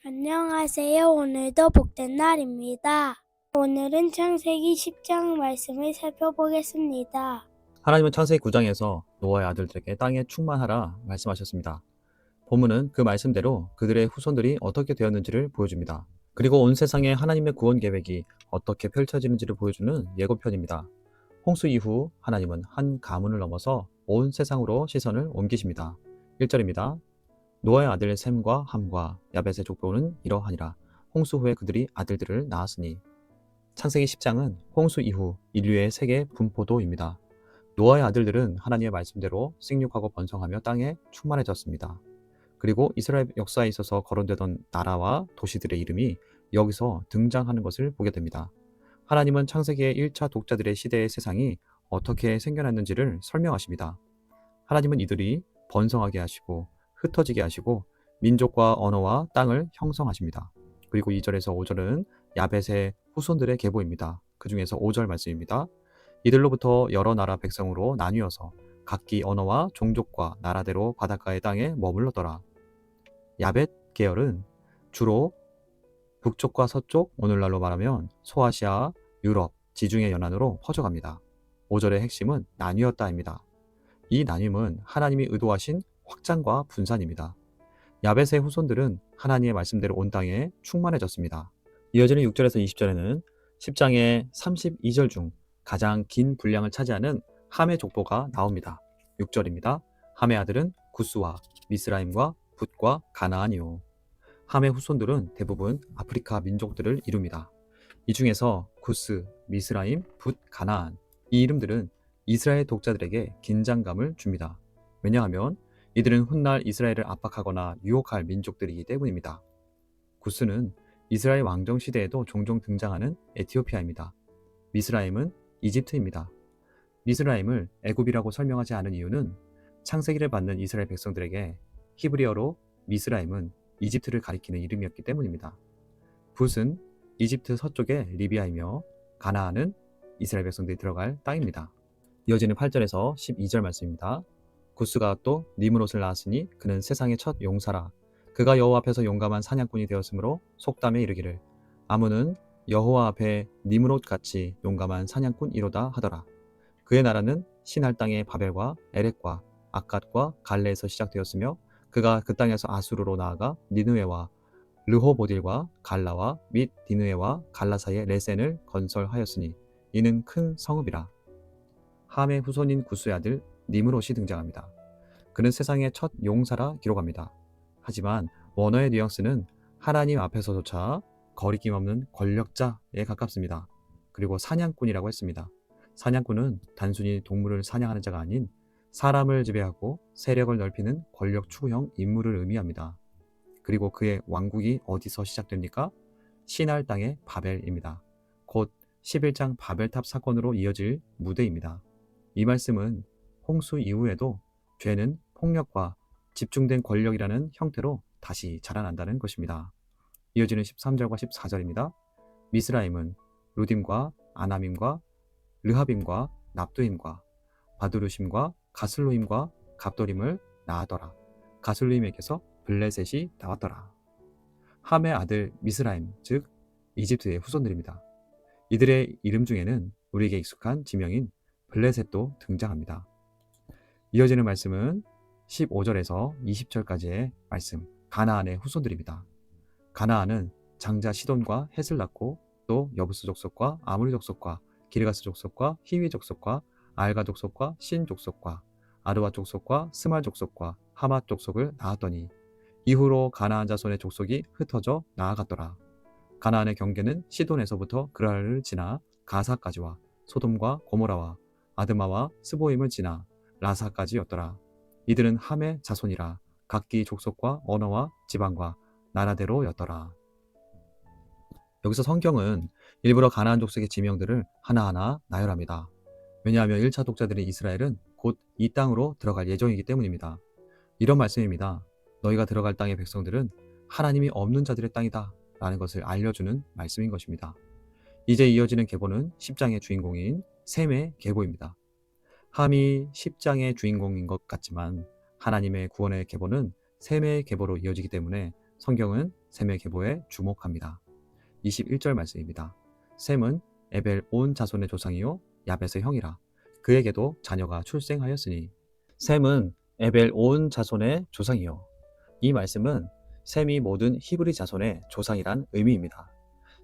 안녕하세요. 오늘도 복된 날입니다. 오늘은 창세기 10장 말씀을 살펴보겠습니다. 하나님은 창세기 9장에서 노아의 아들들에게 땅에 충만하라 말씀하셨습니다. 본문은 그 말씀대로 그들의 후손들이 어떻게 되었는지를 보여줍니다. 그리고 온 세상에 하나님의 구원 계획이 어떻게 펼쳐지는지를 보여주는 예고편입니다. 홍수 이후 하나님은 한 가문을 넘어서 온 세상으로 시선을 옮기십니다. 1절입니다. 노아의 아들 셈과 함과 야벳의 족보는 이러하니라. 홍수 후에 그들이 아들들을 낳았으니. 창세기 10장은 홍수 이후 인류의 세계 분포도입니다. 노아의 아들들은 하나님의 말씀대로 생육하고 번성하며 땅에 충만해졌습니다. 그리고 이스라엘 역사에 있어서 거론되던 나라와 도시들의 이름이 여기서 등장하는 것을 보게 됩니다. 하나님은 창세기의 1차 독자들의 시대의 세상이 어떻게 생겨났는지를 설명하십니다. 하나님은 이들이 번성하게 하시고 흩어지게 하시고 민족과 언어와 땅을 형성하십니다. 그리고 2절에서 5절은 야벳의 후손들의 계보입니다. 그 중에서 5절 말씀입니다. 이들로부터 여러 나라 백성으로 나뉘어서 각기 언어와 종족과 나라대로 바닷가의 땅에 머물렀더라. 야벳 계열은 주로 북쪽과 서쪽, 오늘날로 말하면 소아시아, 유럽, 지중해 연안으로 퍼져갑니다. 5절의 핵심은 나뉘었다입니다. 이 나뉨은 하나님이 의도하신 확장과 분산입니다. 야벳의 후손들은 하나님의 말씀대로 온 땅에 충만해졌습니다. 이어지는 6절에서 20절에는 10장의 32절 중 가장 긴 분량을 차지하는 함의 족보가 나옵니다. 6절입니다. 함의 아들은 구스와 미스라임과 붓과 가나안이요. 함의 후손들은 대부분 아프리카 민족들을 이룹니다. 이 중에서 구스, 미스라임, 붓, 가나안 이 이름들은 이스라엘 독자들에게 긴장감을 줍니다. 왜냐하면 이들은 훗날 이스라엘을 압박하거나 유혹할 민족들이기 때문입니다. 구스는 이스라엘 왕정 시대에도 종종 등장하는 에티오피아입니다. 미스라임은 이집트입니다. 미스라임을 애굽이라고 설명하지 않은 이유는 창세기를 받는 이스라엘 백성들에게 히브리어로 미스라임은 이집트를 가리키는 이름이었기 때문입니다. 붓은 이집트 서쪽의 리비아이며 가나안은 이스라엘 백성들이 들어갈 땅입니다. 이어지는 8절에서 12절 말씀입니다. 구스가 또 니므롯을 낳았으니 그는 세상의 첫 용사라. 그가 여호와 앞에서 용감한 사냥꾼이 되었으므로 속담에 이르기를 아문은 여호와 앞에 니므롯같이 용감한 사냥꾼이로다 하더라. 그의 나라는 신할 땅의 바벨과 에렉과 아갓과 갈레에서 시작되었으며 그가 그 땅에서 아수르로 나아가 니느웨와 르호보딜과 갈라와 및 니느웨와 갈라 사이에 레센을 건설하였으니 이는 큰 성읍이라. 함의 후손인 구스의 아들 니므롯이 등장합니다. 그는 세상의 첫 용사라 기록합니다. 하지만 원어의 뉘앙스는 하나님 앞에서조차 거리낌 없는 권력자에 가깝습니다. 그리고 사냥꾼이라고 했습니다. 사냥꾼은 단순히 동물을 사냥하는 자가 아닌 사람을 지배하고 세력을 넓히는 권력 추구형 인물을 의미합니다. 그리고 그의 왕국이 어디서 시작됩니까? 신할 땅의 바벨입니다. 곧 11장 바벨탑 사건으로 이어질 무대입니다. 이 말씀은 홍수 이후에도 죄는 폭력과 집중된 권력이라는 형태로 다시 자라난다는 것입니다. 이어지는 13절과 14절입니다. 미스라임은 루딤과 아나밈과 르하빔과 납두임과 바두르심과 가슬로임과 갑도림을 낳았더라. 가슬로임에게서 블레셋이 나왔더라. 함의 아들 미스라임, 즉 이집트의 후손들입니다. 이들의 이름 중에는 우리에게 익숙한 지명인 블레셋도 등장합니다. 이어지는 말씀은 15절에서 20절까지의 말씀, 가나안의 후손들입니다. 가나안은 장자 시돈과 헷을 낳고 또 여부스 족속과 아모리 족속과 기르가스 족속과 히위 족속과 알가 족속과 신 족속과 아르와 족속과 스말 족속과 하맛 족속을 낳았더니 이후로 가나안 자손의 족속이 흩어져 나아갔더라. 가나안의 경계는 시돈에서부터 그랄을 지나 가사까지와 소돔과 고모라와 아드마와 스보임을 지나 라사까지였더라. 이들은 함의 자손이라 각기 족속과 언어와 지방과 나라대로였더라. 여기서 성경은 일부러 가나안 족속의 지명들을 하나하나 나열합니다. 왜냐하면 1차 독자들인 이스라엘은 곧 이 땅으로 들어갈 예정이기 때문입니다. 이런 말씀입니다. 너희가 들어갈 땅의 백성들은 하나님이 없는 자들의 땅이다 라는 것을 알려주는 말씀인 것입니다. 이제 이어지는 계보는 10장의 주인공인 셈의 계보입니다. 함이 10장의 주인공인 것 같지만 하나님의 구원의 계보는 셈의 계보로 이어지기 때문에 성경은 셈의 계보에 주목합니다. 21절 말씀입니다. 셈은 에벨 온 자손의 조상이요 야벳의 형이라. 그에게도 자녀가 출생하였으니. 셈은 에벨 온 자손의 조상이요. 이 말씀은 셈이 모든 히브리 자손의 조상이란 의미입니다.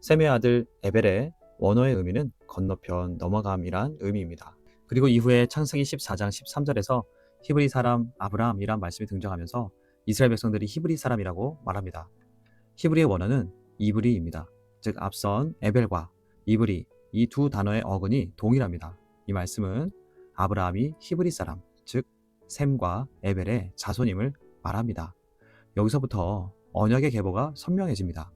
셈의 아들 에벨의 원어의 의미는 건너편 넘어감이란 의미입니다. 그리고 이후에 창세기 14장 13절에서 히브리 사람 아브라함이란 말씀이 등장하면서 이스라엘 백성들이 히브리 사람이라고 말합니다. 히브리의 원어는 이브리입니다. 즉 앞선 에벨과 이브리 이 두 단어의 어근이 동일합니다. 이 말씀은 아브라함이 히브리 사람, 즉 셈과 에벨의 자손임을 말합니다. 여기서부터 언약의 계보가 선명해집니다.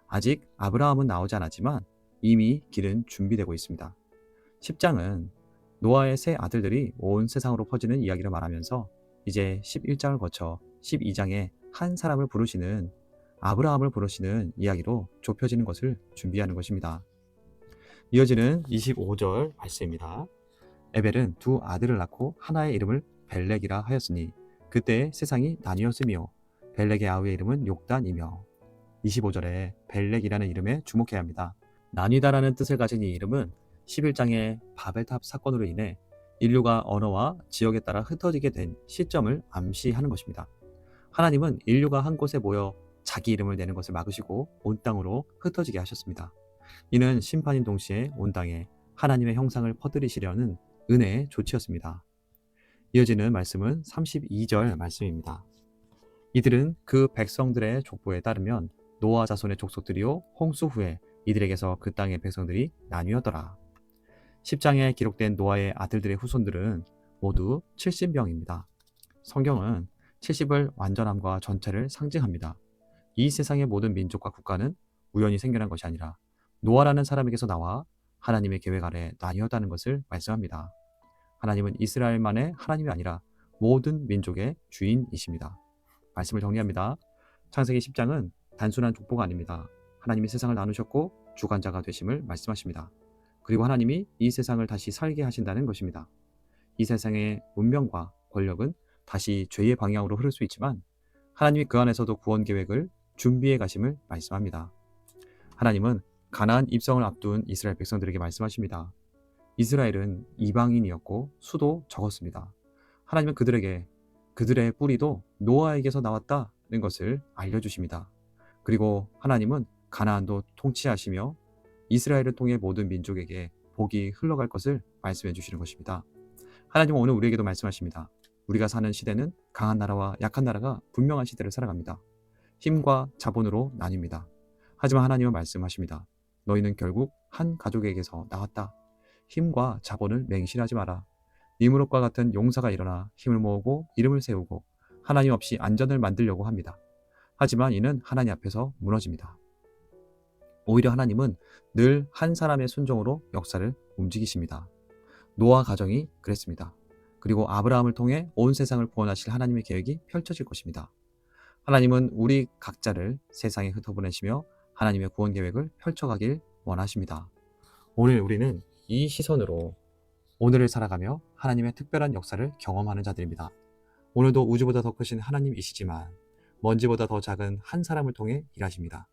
아직 아브라함은 나오지 않았지만 이미 길은 준비되고 있습니다. 10장은 노아의 세 아들들이 온 세상으로 퍼지는 이야기를 말하면서 이제 11장을 거쳐 12장에 한 사람을 부르시는 아브라함을 부르시는 이야기로 좁혀지는 것을 준비하는 것입니다. 이어지는 25절 말씀입니다. 에벨은 두 아들을 낳고 하나의 이름을 벨렉이라 하였으니 그때 세상이 나뉘었으며 벨렉의 아우의 이름은 욕단이며. 25절에 벨렉이라는 이름에 주목해야 합니다. 나뉘다라는 뜻을 가진 이 이름은 11장의 바벨탑 사건으로 인해 인류가 언어와 지역에 따라 흩어지게 된 시점을 암시하는 것입니다. 하나님은 인류가 한 곳에 모여 자기 이름을 내는 것을 막으시고 온 땅으로 흩어지게 하셨습니다. 이는 심판인 동시에 온 땅에 하나님의 형상을 퍼뜨리시려는 은혜의 조치였습니다. 이어지는 말씀은 32절 말씀입니다. 이들은 그 백성들의 족보에 따르면 노아 자손의 족속들이요 홍수 후에 이들에게서 그 땅의 백성들이 나뉘었더라. 10장에 기록된 노아의 아들들의 후손들은 모두 70명입니다. 성경은 70을 완전함과 전체를 상징합니다. 이 세상의 모든 민족과 국가는 우연히 생겨난 것이 아니라 노아라는 사람에게서 나와 하나님의 계획 아래 나뉘었다는 것을 말씀합니다. 하나님은 이스라엘만의 하나님이 아니라 모든 민족의 주인이십니다. 말씀을 정리합니다. 창세기 10장은 단순한 족보가 아닙니다. 하나님이 세상을 나누셨고 주관자가 되심을 말씀하십니다. 그리고 하나님이 이 세상을 다시 살게 하신다는 것입니다. 이 세상의 운명과 권력은 다시 죄의 방향으로 흐를 수 있지만 하나님이 그 안에서도 구원 계획을 준비해 가심을 말씀합니다. 하나님은 가나안 입성을 앞둔 이스라엘 백성들에게 말씀하십니다. 이스라엘은 이방인이었고 수도 적었습니다. 하나님은 그들에게 그들의 뿌리도 노아에게서 나왔다는 것을 알려주십니다. 그리고 하나님은 가나안도 통치하시며 이스라엘을 통해 모든 민족에게 복이 흘러갈 것을 말씀해 주시는 것입니다. 하나님은 오늘 우리에게도 말씀하십니다. 우리가 사는 시대는 강한 나라와 약한 나라가 분명한 시대를 살아갑니다. 힘과 자본으로 나뉩니다. 하지만 하나님은 말씀하십니다. 너희는 결국 한 가족에게서 나왔다. 힘과 자본을 맹신하지 마라. 니무롯과 같은 용사가 일어나 힘을 모으고 이름을 세우고 하나님 없이 안전을 만들려고 합니다. 하지만 이는 하나님 앞에서 무너집니다. 오히려 하나님은 늘 한 사람의 순종으로 역사를 움직이십니다. 노아 가정이 그랬습니다. 그리고 아브라함을 통해 온 세상을 구원하실 하나님의 계획이 펼쳐질 것입니다. 하나님은 우리 각자를 세상에 흩어보내시며 하나님의 구원 계획을 펼쳐가길 원하십니다. 오늘 우리는 이 시선으로 오늘을 살아가며 하나님의 특별한 역사를 경험하는 자들입니다. 오늘도 우주보다 더 크신 하나님이시지만 먼지보다 더 작은 한 사람을 통해 일하십니다.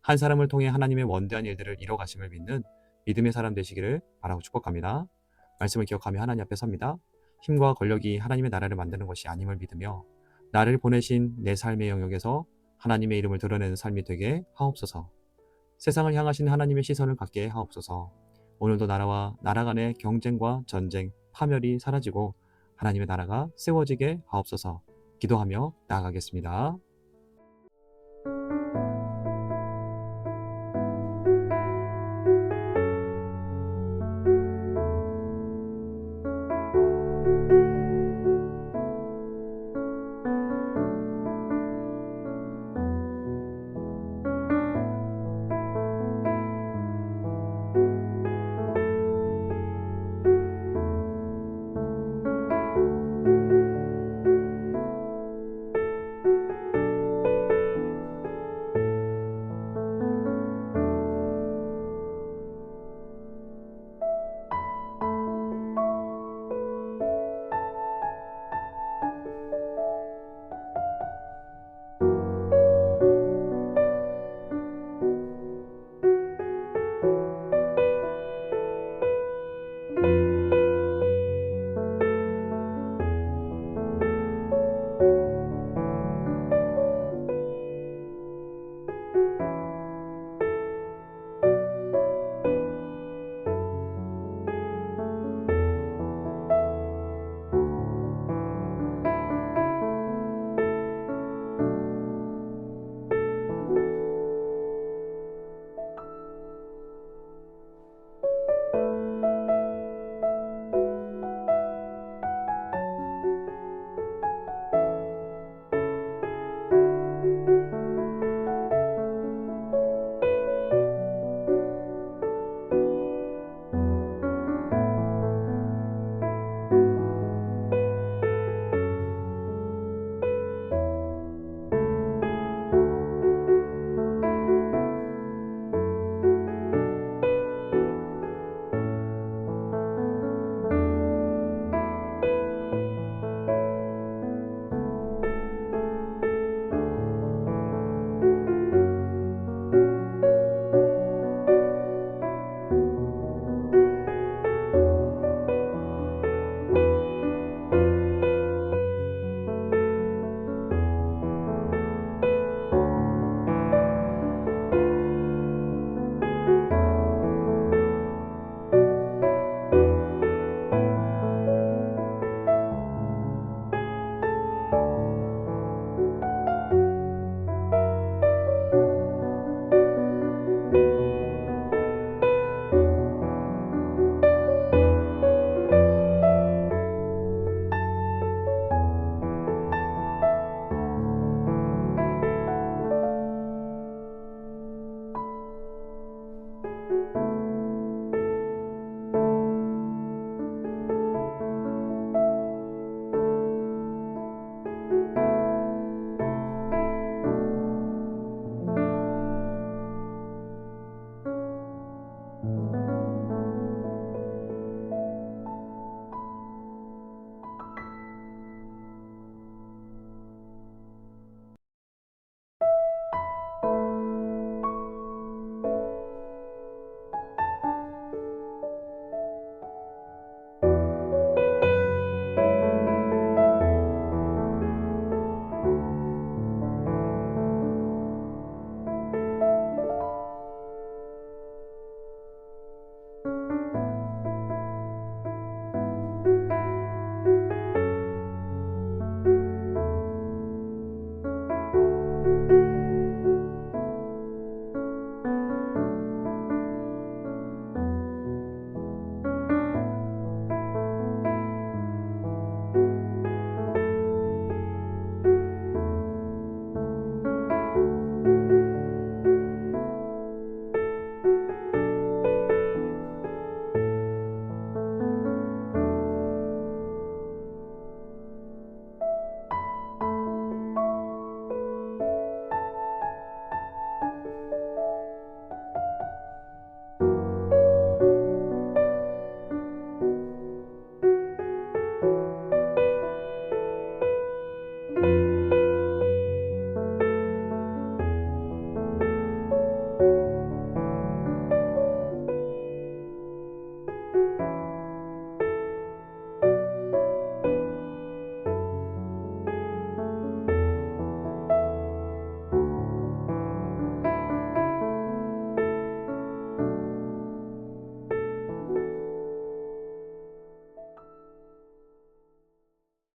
한 사람을 통해 하나님의 원대한 일들을 이뤄가심을 믿는 믿음의 사람 되시기를 바라고 축복합니다. 말씀을 기억하며 하나님 앞에 섭니다. 힘과 권력이 하나님의 나라를 만드는 것이 아님을 믿으며 나를 보내신 내 삶의 영역에서 하나님의 이름을 드러내는 삶이 되게 하옵소서. 세상을 향하신 하나님의 시선을 갖게 하옵소서. 오늘도 나라와 나라 간의 경쟁과 전쟁, 파멸이 사라지고 하나님의 나라가 세워지게 하옵소서. 기도하며 나아가겠습니다.